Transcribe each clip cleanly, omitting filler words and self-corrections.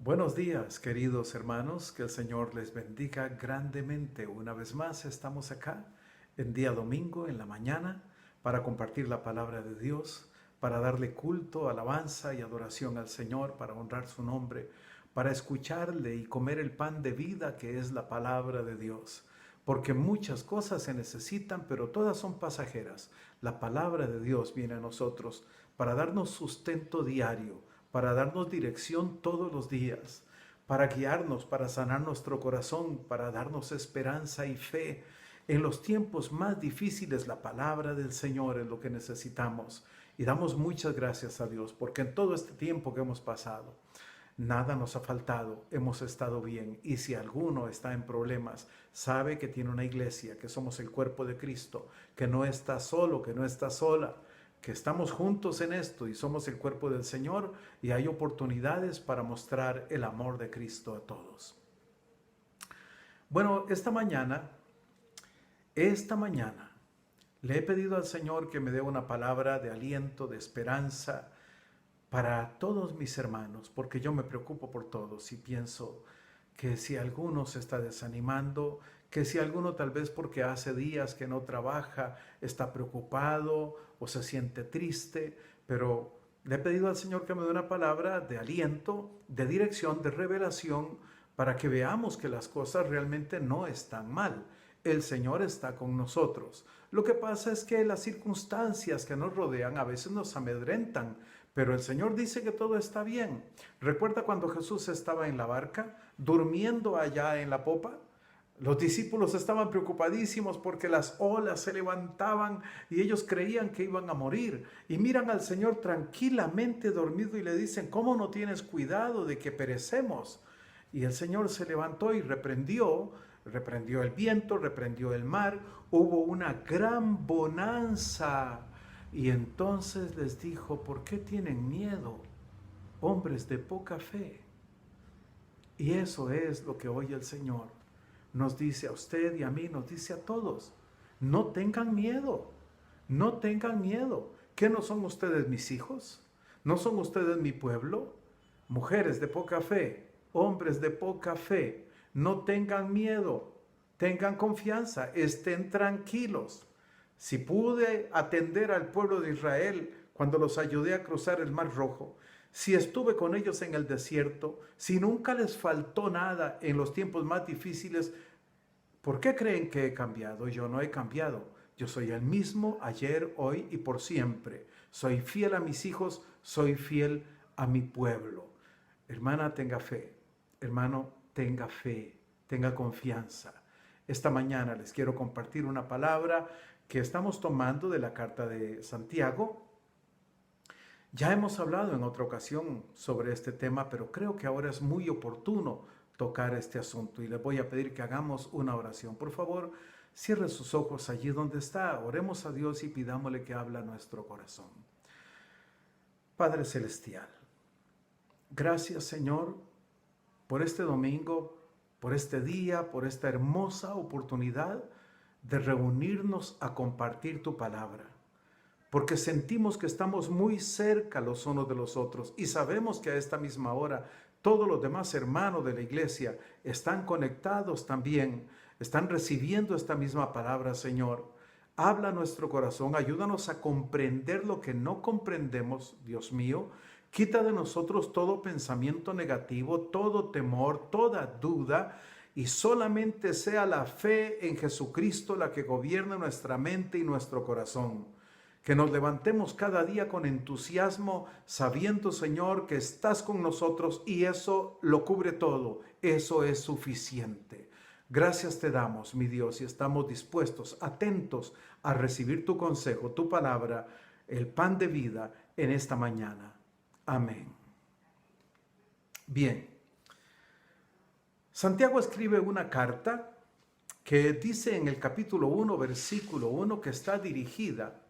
Buenos días, queridos hermanos, que el Señor les bendiga grandemente. Una vez más estamos acá en día domingo en la mañana para compartir la palabra de Dios, para darle culto, alabanza y adoración al Señor, para honrar su nombre, para escucharle y comer el pan de vida que es la palabra de Dios. Porque muchas cosas se necesitan, pero todas son pasajeras. La palabra de Dios viene a nosotros para darnos sustento diario, para darnos dirección todos los días, para guiarnos, para sanar nuestro corazón, para darnos esperanza y fe. En los tiempos más difíciles, la palabra del Señor es lo que necesitamos. Y damos muchas gracias a Dios, porque en todo este tiempo que hemos pasado, nada nos ha faltado, hemos estado bien. Y si alguno está en problemas, sabe que tiene una iglesia, que somos el cuerpo de Cristo, que no está solo, que no está sola, que estamos juntos en esto y somos el cuerpo del Señor, y hay oportunidades para mostrar el amor de Cristo a todos. Bueno, esta mañana le he pedido al Señor que me dé una palabra de aliento, de esperanza para todos mis hermanos, porque yo me preocupo por todos y pienso que si alguno se está desanimando, que si alguno tal vez porque hace días que no trabaja, está preocupado o se siente triste, pero le he pedido al Señor que me dé una palabra de aliento, de dirección, de revelación, para que veamos que las cosas realmente no están mal. El Señor está con nosotros. Lo que pasa es que las circunstancias que nos rodean a veces nos amedrentan, pero el Señor dice que todo está bien. ¿Recuerda cuando Jesús estaba en la barca, durmiendo allá en la popa? Los discípulos estaban preocupadísimos porque las olas se levantaban y ellos creían que iban a morir. Y miran al Señor tranquilamente dormido y le dicen, ¿cómo no tienes cuidado de que perecemos? Y el Señor se levantó y reprendió el viento, reprendió el mar. Hubo una gran bonanza. Y entonces les dijo, ¿por qué tienen miedo, hombres de poca fe? Y eso es lo que hoy el Señor nos dice a usted y a mí, nos dice a todos. No tengan miedo, no tengan miedo. ¿Qué no son ustedes mis hijos? ¿No son ustedes mi pueblo? Mujeres de poca fe, hombres de poca fe, no tengan miedo, tengan confianza, estén tranquilos. Si pude atender al pueblo de Israel cuando los ayudé a cruzar el Mar Rojo, si estuve con ellos en el desierto, si nunca les faltó nada en los tiempos más difíciles, ¿por qué creen que he cambiado? Yo no he cambiado. Yo soy el mismo ayer, hoy y por siempre. Soy fiel a mis hijos, soy fiel a mi pueblo. Hermana, tenga fe. Hermano, tenga fe, tenga confianza. Esta mañana les quiero compartir una palabra que estamos tomando de la carta de Santiago. Ya hemos hablado en otra ocasión sobre este tema, pero creo que ahora es muy oportuno tocar este asunto y les voy a pedir que hagamos una oración. Por favor, cierre sus ojos allí donde está. Oremos a Dios y pidámosle que hable a nuestro corazón. Padre Celestial, gracias Señor por este domingo, por este día, por esta hermosa oportunidad de reunirnos a compartir tu palabra, porque sentimos que estamos muy cerca los unos de los otros y sabemos que a esta misma hora todos los demás hermanos de la iglesia están conectados también, están recibiendo esta misma palabra, Señor. Habla a nuestro corazón, ayúdanos a comprender lo que no comprendemos, Dios mío. Quita de nosotros todo pensamiento negativo, todo temor, toda duda, y solamente sea la fe en Jesucristo la que gobierne nuestra mente y nuestro corazón. Que nos levantemos cada día con entusiasmo, sabiendo, Señor, que estás con nosotros y eso lo cubre todo, eso es suficiente. Gracias te damos, mi Dios, y estamos dispuestos, atentos a recibir tu consejo, tu palabra, el pan de vida en esta mañana. Amén. Bien. Santiago escribe una carta que dice en el capítulo 1, versículo 1, que está dirigida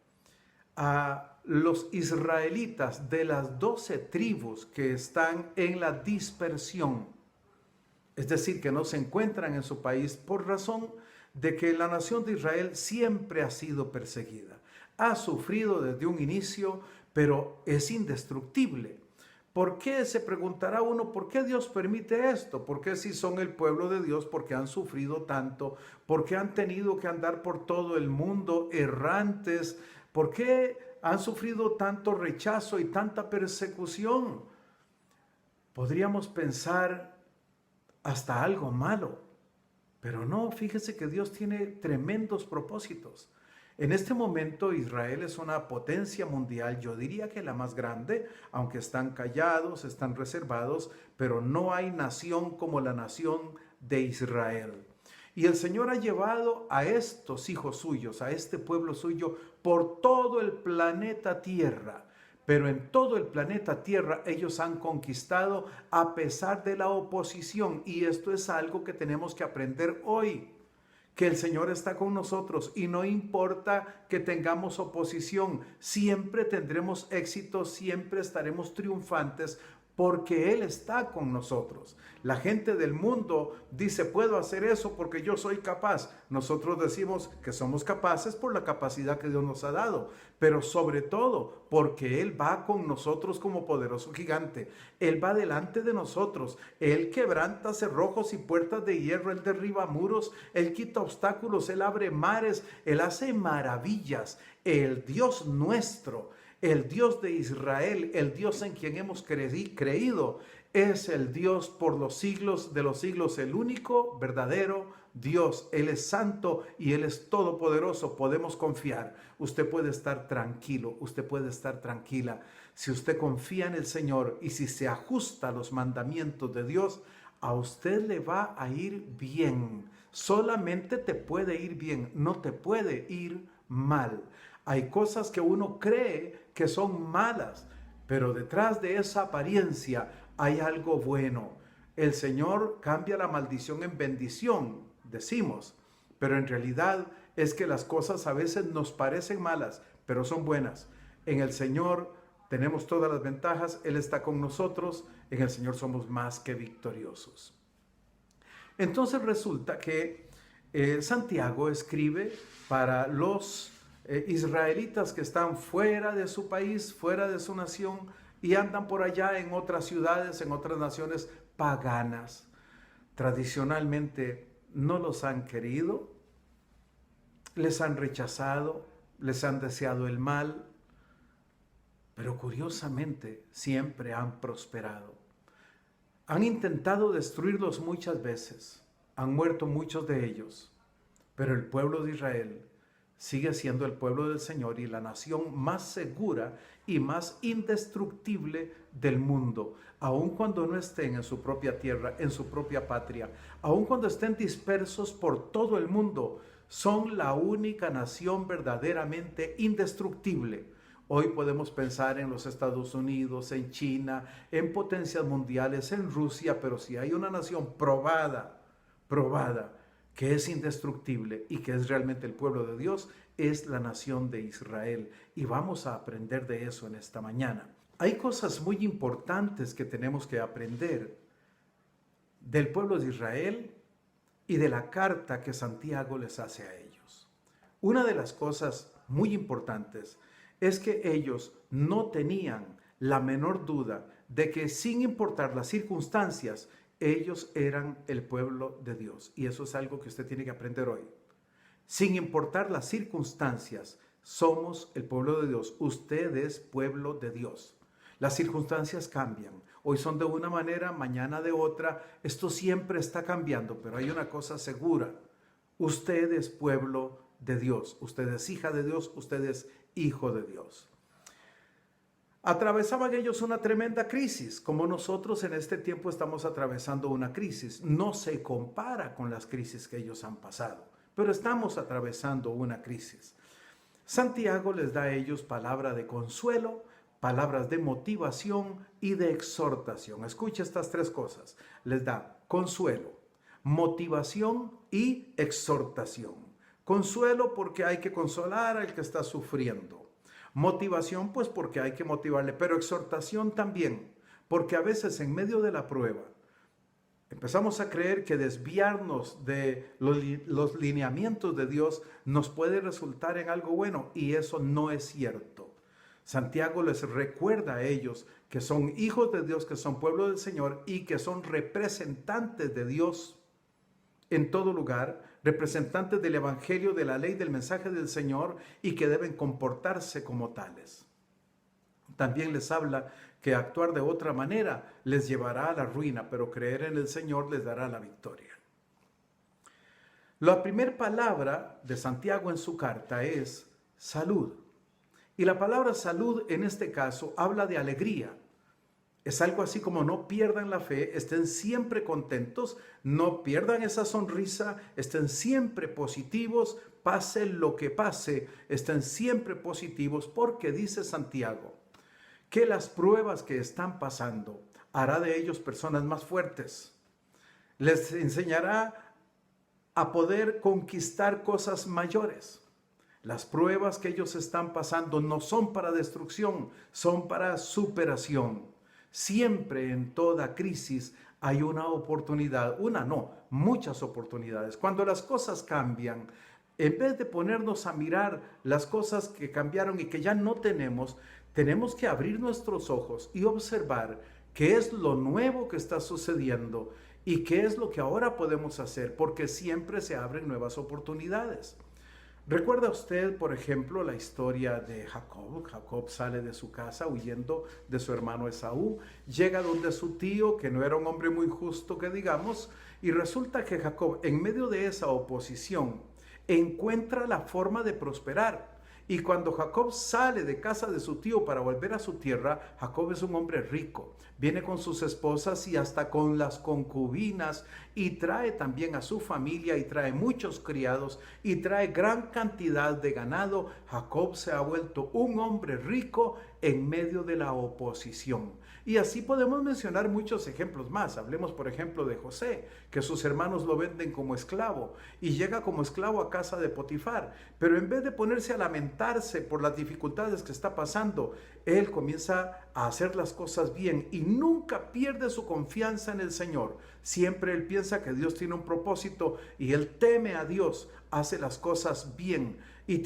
a los israelitas de las 12 tribus que están en la dispersión. Es decir, que no se encuentran en su país por razón de que la nación de Israel siempre ha sido perseguida. Ha sufrido desde un inicio, pero es indestructible. ¿Por qué? Se preguntará uno, ¿por qué Dios permite esto? ¿Por qué si son el pueblo de Dios? ¿Por qué han sufrido tanto? ¿Por qué han tenido que andar por todo el mundo errantes? ¿Por qué han sufrido tanto rechazo y tanta persecución? Podríamos pensar hasta algo malo, pero no, fíjese que Dios tiene tremendos propósitos. En este momento Israel es una potencia mundial, yo diría que la más grande, aunque están callados, están reservados, pero no hay nación como la nación de Israel. Y el Señor ha llevado a estos hijos suyos, a este pueblo suyo, por todo el planeta Tierra. Pero en todo el planeta Tierra ellos han conquistado a pesar de la oposición. Y esto es algo que tenemos que aprender hoy. Que el Señor está con nosotros y no importa que tengamos oposición, siempre tendremos éxito, siempre estaremos triunfantes porque Él está con nosotros. La gente del mundo dice, puedo hacer eso porque yo soy capaz. Nosotros decimos que somos capaces por la capacidad que Dios nos ha dado, pero sobre todo porque Él va con nosotros como poderoso gigante. Él va delante de nosotros. Él quebranta cerrojos y puertas de hierro. Él derriba muros. Él quita obstáculos. Él abre mares. Él hace maravillas. El Dios nuestro, el Dios de Israel, el Dios en quien hemos creído, es el Dios por los siglos de los siglos, el único verdadero Dios. Él es santo y Él es todopoderoso. Podemos confiar. Usted puede estar tranquilo, usted puede estar tranquila. Si usted confía en el Señor y si se ajusta a los mandamientos de Dios, a usted le va a ir bien. Solamente te puede ir bien, no te puede ir mal. Hay cosas que uno cree que son malas, pero detrás de esa apariencia hay algo bueno. El Señor cambia la maldición en bendición, decimos, pero en realidad es que las cosas a veces nos parecen malas, pero son buenas. En el Señor tenemos todas las ventajas, Él está con nosotros, en el Señor somos más que victoriosos. Entonces resulta que Santiago escribe para los israelitas que están fuera de su país, fuera de su nación y andan por allá en otras ciudades, en otras naciones paganas. Tradicionalmente no los han querido, les han rechazado, les han deseado el mal, pero curiosamente siempre han prosperado. Han intentado destruirlos muchas veces, han muerto muchos de ellos, pero el pueblo de Israel sigue siendo el pueblo del Señor y la nación más segura y más indestructible del mundo, aun cuando no estén en su propia tierra, en su propia patria, aun cuando estén dispersos por todo el mundo, son la única nación verdaderamente indestructible. Hoy podemos pensar en los Estados Unidos, en China, en potencias mundiales, en Rusia, pero si hay una nación probada, que es indestructible y que es realmente el pueblo de Dios, es la nación de Israel. Y vamos a aprender de eso en esta mañana. Hay cosas muy importantes que tenemos que aprender del pueblo de Israel y de la carta que Santiago les hace a ellos. Una de las cosas muy importantes es que ellos no tenían la menor duda de que sin importar las circunstancias, ellos eran el pueblo de Dios. Y eso es algo que usted tiene que aprender hoy. Sin importar las circunstancias, somos el pueblo de Dios. Usted es pueblo de Dios. Las circunstancias cambian. Hoy son de una manera, mañana de otra. Esto siempre está cambiando, pero hay una cosa segura. Usted es pueblo de Dios. Usted es hija de Dios. Usted es hijo de Dios. Atravesaban ellos una tremenda crisis, como nosotros en este tiempo estamos atravesando una crisis. No se compara con las crisis que ellos han pasado, pero estamos atravesando una crisis. Santiago les da a ellos palabra de consuelo, palabras de motivación y de exhortación. Escucha estas tres cosas. Les da consuelo, motivación y exhortación. Consuelo porque hay que consolar al que está sufriendo. Motivación, pues porque hay que motivarle, pero exhortación también, porque a veces en medio de la prueba empezamos a creer que desviarnos de los lineamientos de Dios nos puede resultar en algo bueno, y eso no es cierto. Santiago les recuerda a ellos que son hijos de Dios, que son pueblo del Señor y que son representantes de Dios en todo lugar, representantes del Evangelio, de la ley, del mensaje del Señor, y que deben comportarse como tales. También les habla que actuar de otra manera les llevará a la ruina, pero creer en el Señor les dará la victoria. La primera palabra de Santiago en su carta es salud. Y la palabra salud en este caso habla de alegría. Es algo así como no pierdan la fe, estén siempre contentos, no pierdan esa sonrisa, estén siempre positivos, pase lo que pase, estén siempre positivos, porque dice Santiago que las pruebas que están pasando hará de ellos personas más fuertes. Les enseñará a poder conquistar cosas mayores. Las pruebas que ellos están pasando no son para destrucción, son para superación. Siempre en toda crisis hay una oportunidad, muchas oportunidades. Cuando las cosas cambian, en vez de ponernos a mirar las cosas que cambiaron y que ya no tenemos que abrir nuestros ojos y observar qué es lo nuevo que está sucediendo y qué es lo que ahora podemos hacer, porque siempre se abren nuevas oportunidades. ¿Recuerda usted, por ejemplo, la historia de Jacob? Jacob sale de su casa huyendo de su hermano Esaú, llega donde su tío, que no era un hombre muy justo, que digamos, y resulta que Jacob, en medio de esa oposición, encuentra la forma de prosperar. Y cuando Jacob sale de casa de su tío para volver a su tierra, Jacob es un hombre rico. Viene con sus esposas y hasta con las concubinas, y trae también a su familia y trae muchos criados y trae gran cantidad de ganado. Jacob se ha vuelto un hombre rico en medio de la oposición. Y así podemos mencionar muchos ejemplos más. Hablemos, por ejemplo, de José, que sus hermanos lo venden como esclavo y llega como esclavo a casa de Potifar. Pero en vez de ponerse a lamentarse por las dificultades que está pasando, él comienza a hacer las cosas bien y nunca pierde su confianza en el Señor. Siempre él piensa que Dios tiene un propósito y él teme a Dios, hace las cosas bien. Y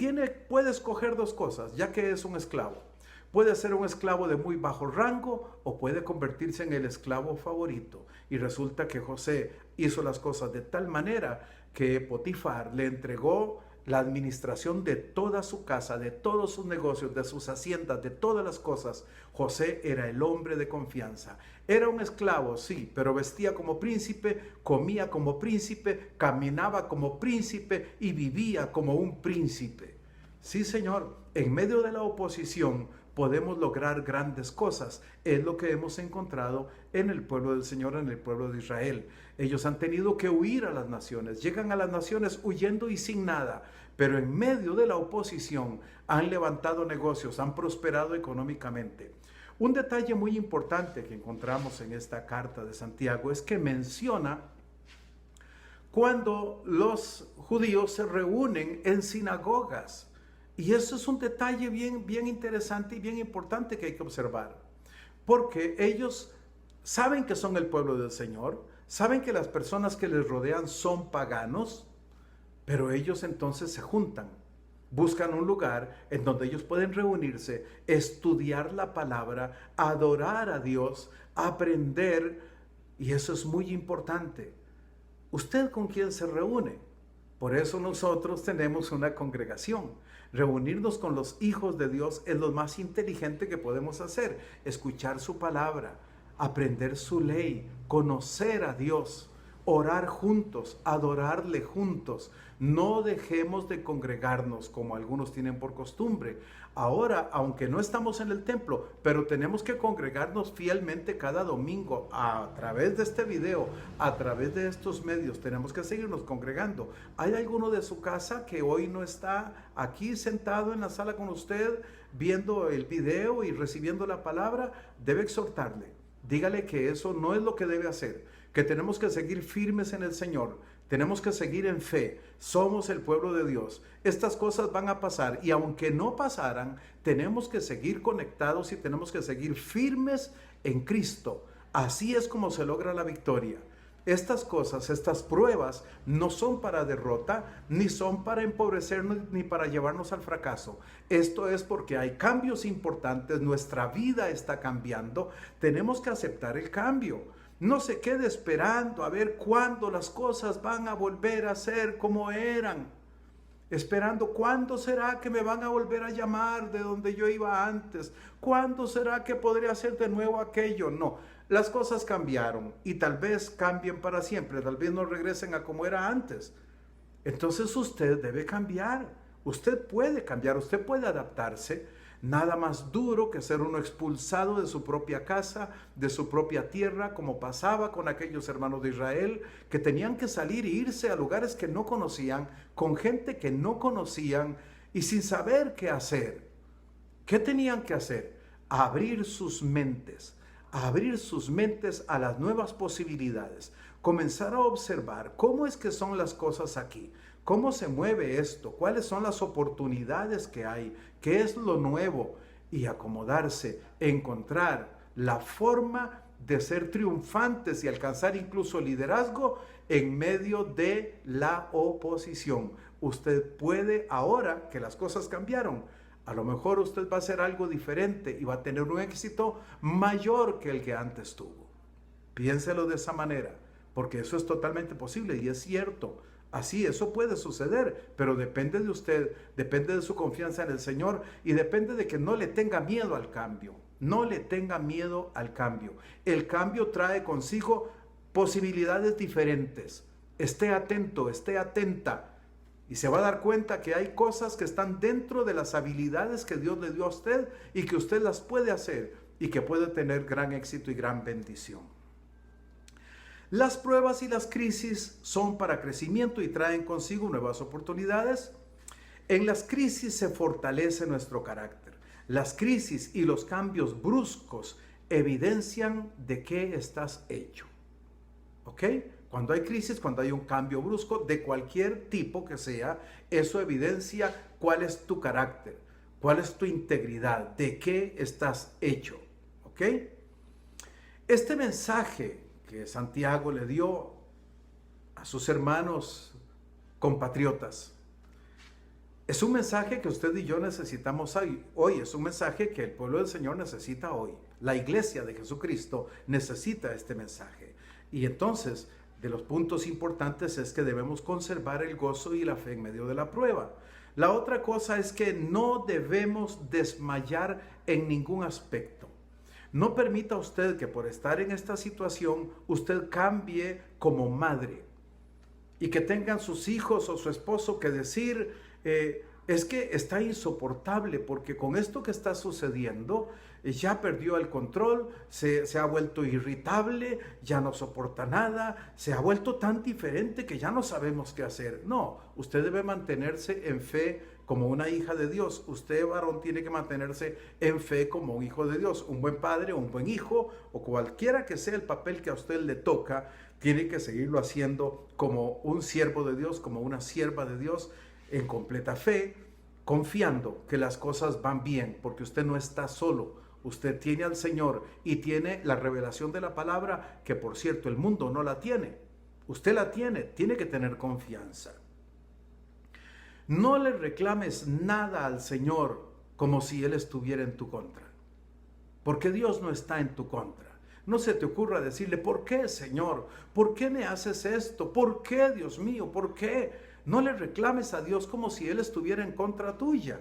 puede escoger dos cosas, ya que es un esclavo. Puede ser un esclavo de muy bajo rango o puede convertirse en el esclavo favorito. Y resulta que José hizo las cosas de tal manera que Potifar le entregó la administración de toda su casa, de todos sus negocios, de sus haciendas, de todas las cosas. José era el hombre de confianza. Era un esclavo, sí, pero vestía como príncipe, comía como príncipe, caminaba como príncipe y vivía como un príncipe. Sí, Señor, en medio de la oposición podemos lograr grandes cosas. Es lo que hemos encontrado en el pueblo del Señor, en el pueblo de Israel. Ellos han tenido que huir a las naciones, llegan a las naciones huyendo y sin nada, pero en medio de la oposición han levantado negocios, han prosperado económicamente. Un detalle muy importante que encontramos en esta carta de Santiago es que menciona cuando los judíos se reúnen en sinagogas. Y eso es un detalle bien interesante y bien importante que hay que observar, porque ellos saben que son el pueblo del Señor, saben que las personas que les rodean son paganos, pero ellos entonces se juntan, buscan un lugar en donde ellos pueden reunirse, estudiar la palabra, adorar a Dios, aprender, y eso es muy importante. ¿Usted con quién se reúne? Por eso nosotros tenemos una congregación. Reunirnos con los hijos de Dios es lo más inteligente que podemos hacer. Escuchar su palabra, aprender su ley, conocer a Dios, orar juntos, adorarle juntos. No dejemos de congregarnos como algunos tienen por costumbre. Ahora, aunque no estamos en el templo, pero tenemos que congregarnos fielmente cada domingo a través de este video, a través de estos medios. Tenemos que seguirnos congregando. ¿Hay alguno de su casa que hoy no está aquí sentado en la sala con usted, viendo el video y recibiendo la palabra? Debe exhortarle. Dígale que eso no es lo que debe hacer, que tenemos que seguir firmes en el Señor, tenemos que seguir en fe, somos el pueblo de Dios. Estas cosas van a pasar y aunque no pasaran, tenemos que seguir conectados y tenemos que seguir firmes en Cristo. Así es como se logra la victoria. Estas cosas, estas pruebas, no son para derrota, ni son para empobrecernos, ni para llevarnos al fracaso. Esto es porque hay cambios importantes, nuestra vida está cambiando, tenemos que aceptar el cambio. No se quede esperando a ver cuándo las cosas van a volver a ser como eran. Esperando cuándo será que me van a volver a llamar de donde yo iba antes. ¿Cuándo será que podré hacer de nuevo aquello? No, las cosas cambiaron y tal vez cambien para siempre. Tal vez no regresen a como era antes. Entonces usted debe cambiar. Usted puede cambiar, usted puede adaptarse. Nada más duro que ser uno expulsado de su propia casa, de su propia tierra, como pasaba con aquellos hermanos de Israel, que tenían que salir e irse a lugares que no conocían, con gente que no conocían y sin saber qué hacer. ¿Qué tenían que hacer? Abrir sus mentes a las nuevas posibilidades, comenzar a observar cómo es que son las cosas aquí. ¿Cómo se mueve esto? ¿Cuáles son las oportunidades que hay? ¿Qué es lo nuevo? Y acomodarse, encontrar la forma de ser triunfantes y alcanzar incluso liderazgo en medio de la oposición. Usted puede, ahora que las cosas cambiaron, a lo mejor usted va a hacer algo diferente y va a tener un éxito mayor que el que antes tuvo. Piénselo de esa manera, porque eso es totalmente posible y es cierto. Así, eso puede suceder, pero depende de usted, depende de su confianza en el Señor y depende de que no le tenga miedo al cambio. No le tenga miedo al cambio. El cambio trae consigo posibilidades diferentes. Esté atento, esté atenta y se va a dar cuenta que hay cosas que están dentro de las habilidades que Dios le dio a usted y que usted las puede hacer y que puede tener gran éxito y gran bendición. Las pruebas y las crisis son para crecimiento y traen consigo nuevas oportunidades. En las crisis se fortalece nuestro carácter. Las crisis y los cambios bruscos evidencian de qué estás hecho. ¿Ok? Cuando hay crisis, cuando hay un cambio brusco de cualquier tipo que sea, eso evidencia cuál es tu carácter, cuál es tu integridad, de qué estás hecho. ¿Ok? Este mensaje que Santiago le dio a sus hermanos compatriotas es un mensaje que usted y yo necesitamos hoy. Es un mensaje que el pueblo del Señor necesita hoy. La iglesia de Jesucristo necesita este mensaje. Y entonces, de los puntos importantes es que debemos conservar el gozo y la fe en medio de la prueba. La otra cosa es que no debemos desmayar en ningún aspecto. No permita usted que por estar en esta situación usted cambie como madre y que tengan sus hijos o su esposo que decir, es que está insoportable porque con esto que está sucediendo ya perdió el control, se ha vuelto irritable, ya no soporta nada, se ha vuelto tan diferente que ya no sabemos qué hacer. No, usted debe mantenerse en fe como una hija de Dios. Usted, varón, tiene que mantenerse en fe como un hijo de Dios. Un buen padre, un buen hijo o cualquiera que sea el papel que a usted le toca, tiene que seguirlo haciendo como un siervo de Dios, como una sierva de Dios, en completa fe, confiando que las cosas van bien, porque usted no está solo. Usted tiene al Señor y tiene la revelación de la palabra, que por cierto el mundo no la tiene. Usted la tiene que tener confianza. No le reclames nada al Señor como si Él estuviera en tu contra, porque Dios no está en tu contra. No se te ocurra decirle, ¿por qué, Señor? ¿Por qué me haces esto? ¿Por qué, Dios mío? ¿Por qué? No le reclames a Dios como si Él estuviera en contra tuya.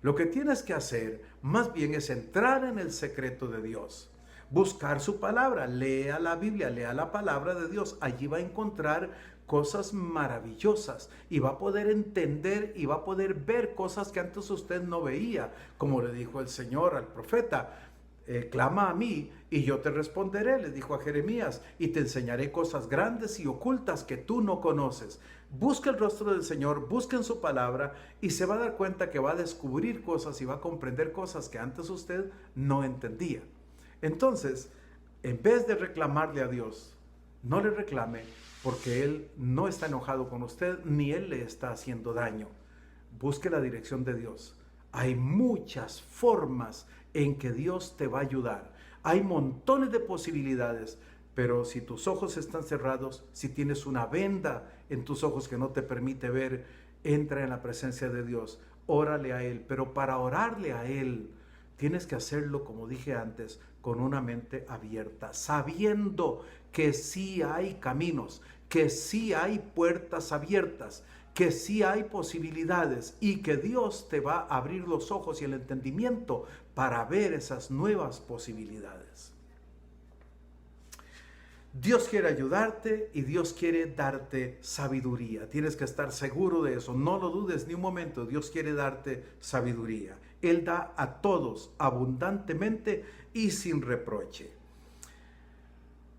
Lo que tienes que hacer más bien es entrar en el secreto de Dios, buscar su palabra, lea la Biblia, lea la palabra de Dios. Allí va a encontrar cosas maravillosas y va a poder entender y va a poder ver cosas que antes usted no veía, como le dijo el Señor al profeta. Clama a mí y yo te responderé, le dijo a Jeremías, y te enseñaré cosas grandes y ocultas que tú no conoces. Busca el rostro del Señor, busca en su palabra y se va a dar cuenta que va a descubrir cosas y va a comprender cosas que antes usted no entendía. Entonces, en vez de reclamarle a Dios, no le reclame, porque Él no está enojado con usted ni Él le está haciendo daño. Busque la dirección de Dios. Hay muchas formas en que Dios te va a ayudar. Hay montones de posibilidades. Pero si tus ojos están cerrados, si tienes una venda en tus ojos que no te permite ver, entra en la presencia de Dios, órale a Él. Pero para orarle a Él, tienes que hacerlo, como dije antes, con una mente abierta, sabiendo que sí hay caminos, que sí hay puertas abiertas, que sí hay posibilidades y que Dios te va a abrir los ojos y el entendimiento para ver esas nuevas posibilidades. Dios quiere ayudarte y Dios quiere darte sabiduría. Tienes que estar seguro de eso. No lo dudes ni un momento. Dios quiere darte sabiduría. Él da a todos abundantemente y sin reproche.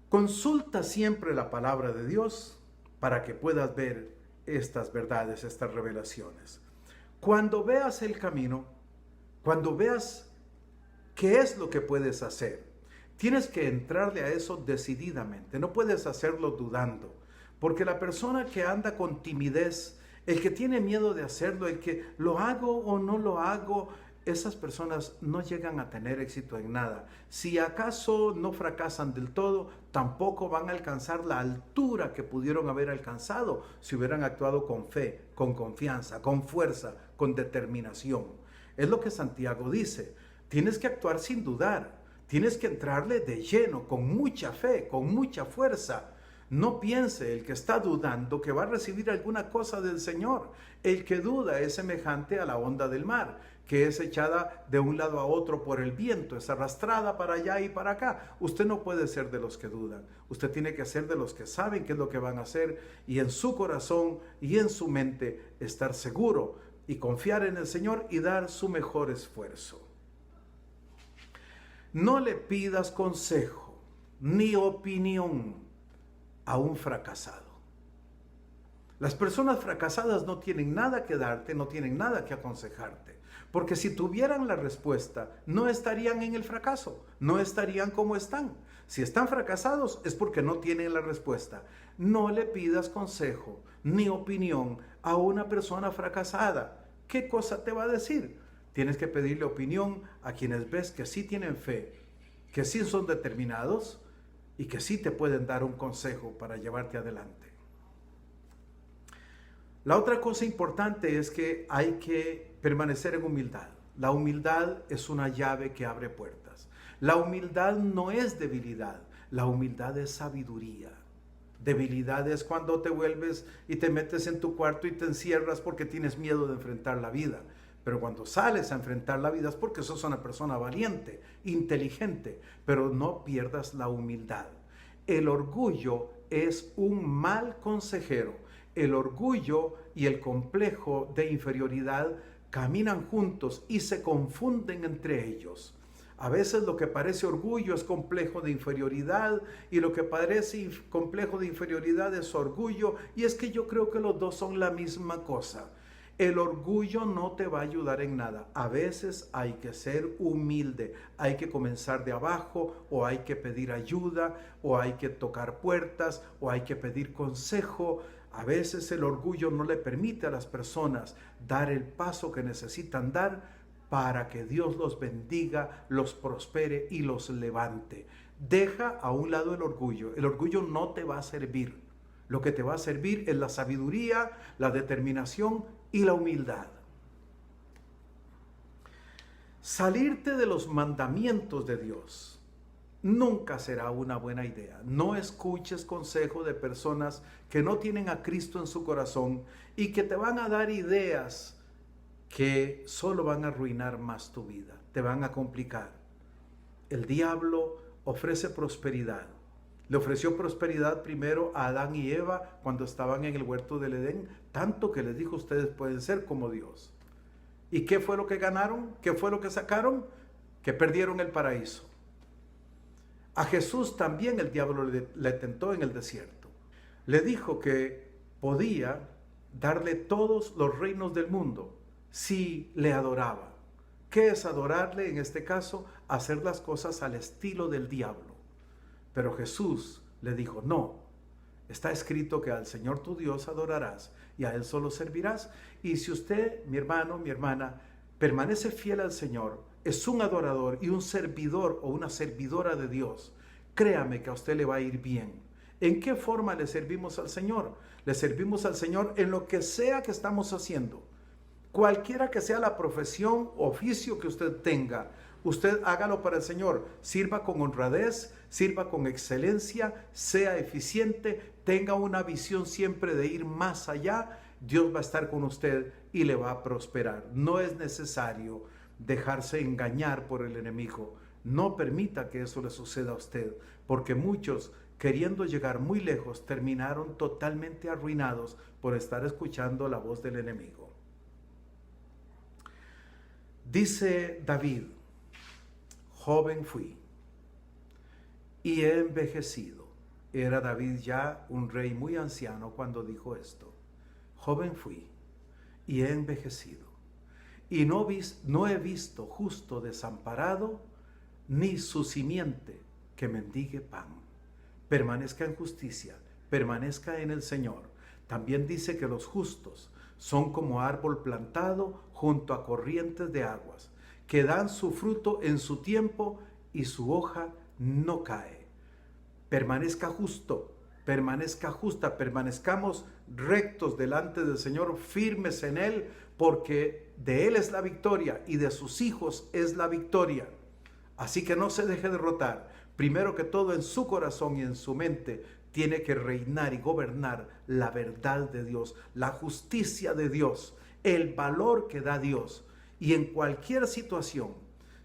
Consulta siempre la palabra de Dios para que puedas ver estas verdades, estas revelaciones. Cuando veas el camino, cuando veas qué es lo que puedes hacer, tienes que entrarle a eso decididamente. No puedes hacerlo dudando, porque la persona que anda con timidez, el que tiene miedo de hacerlo, el que lo hago o no lo hago, esas personas no llegan a tener éxito en nada. Si acaso no fracasan del todo, tampoco van a alcanzar la altura que pudieron haber alcanzado si hubieran actuado con fe, con confianza, con fuerza, con determinación. Es lo que Santiago dice. Tienes que actuar sin dudar. Tienes que entrarle de lleno, con mucha fe, con mucha fuerza. No piense el que está dudando que va a recibir alguna cosa del Señor. El que duda es semejante a la onda del mar, que es echada de un lado a otro por el viento, es arrastrada para allá y para acá. Usted no puede ser de los que dudan. Usted tiene que ser de los que saben qué es lo que van a hacer y en su corazón y en su mente estar seguro y confiar en el Señor y dar su mejor esfuerzo. No le pidas consejo ni opinión a un fracasado. Las personas fracasadas no tienen nada que darte, no tienen nada que aconsejarte, porque si tuvieran la respuesta, no estarían en el fracaso, no estarían como están. Si están fracasados es porque no tienen la respuesta. No le pidas consejo ni opinión a una persona fracasada. ¿Qué cosa te va a decir? Tienes que pedirle opinión a quienes ves que sí tienen fe, que sí son determinados y que sí te pueden dar un consejo para llevarte adelante. La otra cosa importante es que hay que permanecer en humildad. La humildad es una llave que abre puertas. La humildad no es debilidad, la humildad es sabiduría. Debilidad es cuando te vuelves y te metes en tu cuarto y te encierras porque tienes miedo de enfrentar la vida. Pero cuando sales a enfrentar la vida es porque sos una persona valiente, inteligente, pero no pierdas la humildad. El orgullo es un mal consejero. El orgullo y el complejo de inferioridad caminan juntos y se confunden entre ellos. A veces lo que parece orgullo es complejo de inferioridad y lo que parece complejo de inferioridad es orgullo, y es que yo creo que los dos son la misma cosa. El orgullo no te va a ayudar en nada. A veces hay que ser humilde, hay que comenzar de abajo, o hay que pedir ayuda, o hay que tocar puertas, o hay que pedir consejo. A veces el orgullo no le permite a las personas dar el paso que necesitan dar para que Dios los bendiga, los prospere y los levante. Deja a un lado el orgullo. El orgullo no te va a servir. Lo que te va a servir es la sabiduría, la determinación y la humildad. Salirte de los mandamientos de Dios nunca será una buena idea. No escuches consejo de personas que no tienen a Cristo en su corazón y que te van a dar ideas que solo van a arruinar más tu vida, te van a complicar. El diablo ofrece prosperidad. Le ofreció prosperidad primero a Adán y Eva cuando estaban en el huerto del Edén, tanto que les dijo: ustedes pueden ser como Dios. ¿Y qué fue lo que ganaron? ¿Qué fue lo que sacaron? Que perdieron el paraíso. A Jesús también el diablo le tentó en el desierto. Le dijo que podía darle todos los reinos del mundo si le adoraba. ¿Qué es adorarle? En este caso, hacer las cosas al estilo del diablo. Pero Jesús le dijo: no, está escrito que al Señor tu Dios adorarás y a Él solo servirás. Y si usted, mi hermano, mi hermana, permanece fiel al Señor, es un adorador y un servidor o una servidora de Dios, créame que a usted le va a ir bien. ¿En qué forma le servimos al Señor? Le servimos al Señor en lo que sea que estamos haciendo. Cualquiera que sea la profesión, oficio que usted tenga, usted hágalo para el Señor. Sirva con honradez, sirva con excelencia, sea eficiente, tenga una visión siempre de ir más allá. Dios va a estar con usted y le va a prosperar. No es necesario dejarse engañar por el enemigo. No permita que eso le suceda a usted, porque muchos, queriendo llegar muy lejos, terminaron totalmente arruinados por estar escuchando la voz del enemigo. Dice David: joven fui y he envejecido. Era David ya un rey muy anciano cuando dijo esto. Joven fui y he envejecido, y no he visto justo desamparado, ni su simiente que mendigue pan. Permanezca en justicia, permanezca en el Señor. También dice que los justos son como árbol plantado junto a corrientes de aguas, que dan su fruto en su tiempo y su hoja no cae. Permanezca justo, permanezca justa, permanezcamos rectos delante del Señor, firmes en Él, porque de Él es la victoria y de sus hijos es la victoria. Así que no se deje derrotar. Primero que todo, en su corazón y en su mente tiene que reinar y gobernar la verdad de Dios, la justicia de Dios, el valor que da Dios. Y en cualquier situación,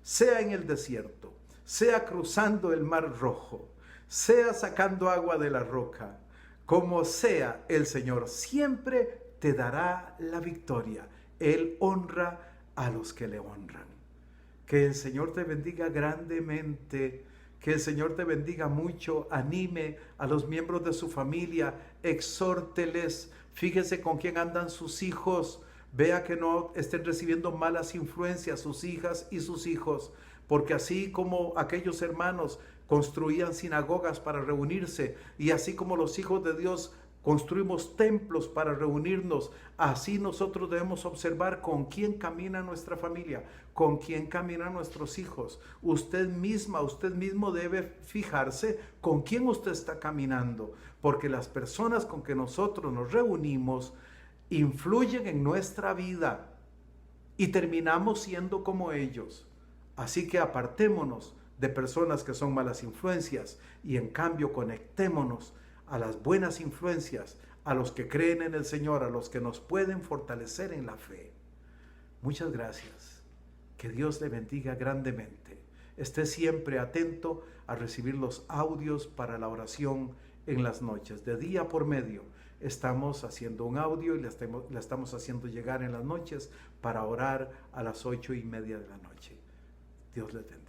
sea en el desierto, sea cruzando el mar rojo, sea sacando agua de la roca, como sea, el Señor siempre te dará la victoria. Él honra a los que le honran. Que el Señor te bendiga grandemente, que el Señor te bendiga mucho, anime a los miembros de su familia, exhórteles, fíjese con quién andan sus hijos, vea que no estén recibiendo malas influencias sus hijas y sus hijos, porque así como aquellos hermanos construían sinagogas para reunirse, y así como los hijos de Dios construimos templos para reunirnos, así nosotros debemos observar con quién camina nuestra familia, con quién caminan nuestros hijos. Usted misma, usted mismo debe fijarse con quién usted está caminando, porque las personas con que nosotros nos reunimos influyen en nuestra vida y terminamos siendo como ellos. Así que apartémonos de personas que son malas influencias y en cambio conectémonos a las buenas influencias, a los que creen en el Señor, a los que nos pueden fortalecer en la fe. Muchas gracias. Que Dios le bendiga grandemente. Esté siempre atento a recibir los audios para la oración en las noches. De día por medio estamos haciendo un audio y la estamos haciendo llegar en las noches para orar a las 8:30 de la noche. Dios le bendiga.